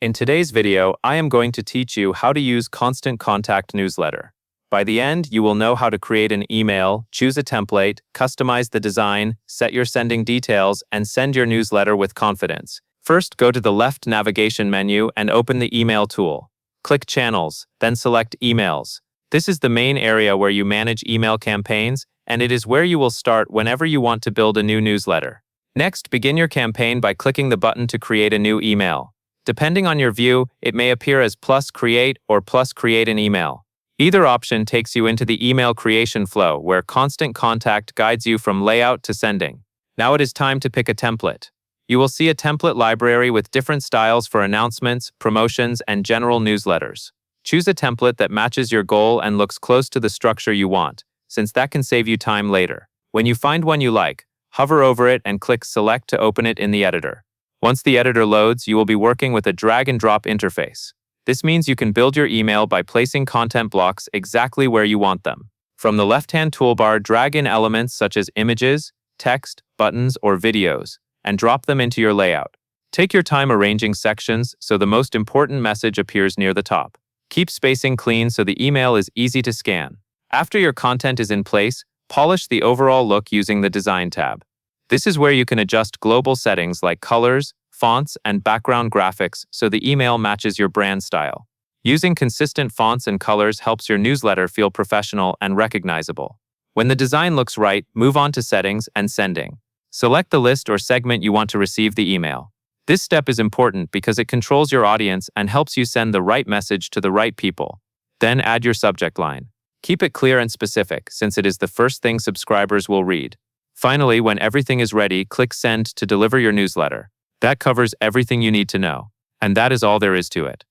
In today's video, I am going to teach you how to use Constant Contact Newsletter. By the end, you will know how to create an email, choose a template, customize the design, set your sending details, and send your newsletter with confidence. First, go to the left navigation menu and open the Email tool. Click Channels, then select Emails. This is the main area where you manage email campaigns, and it is where you will start whenever you want to build a new newsletter. Next, begin your campaign by clicking the button to create a new email. Depending on your view, it may appear as +create or +create an email. Either option takes you into the email creation flow, where Constant Contact guides you from layout to sending. Now it is time to pick a template. You will see a template library with different styles for announcements, promotions, and general newsletters. Choose a template that matches your goal and looks close to the structure you want, since that can save you time later. When you find one you like, hover over it and click Select to open it in the editor. Once the editor loads, you will be working with a drag-and-drop interface. This means you can build your email by placing content blocks exactly where you want them. From the left-hand toolbar, drag in elements such as images, text, buttons, or videos, and drop them into your layout. Take your time arranging sections so the most important message appears near the top. Keep spacing clean so the email is easy to scan. After your content is in place, polish the overall look using the Design tab. This is where you can adjust global settings like colors, fonts, and background graphics so the email matches your brand style. Using consistent fonts and colors helps your newsletter feel professional and recognizable. When the design looks right, move on to Settings and Sending. Select the list or segment you want to receive the email. This step is important because it controls your audience and helps you send the right message to the right people. Then add your subject line. Keep it clear and specific, since it is the first thing subscribers will read. Finally, when everything is ready, click Send to deliver your newsletter. That covers everything you need to know. And that is all there is to it.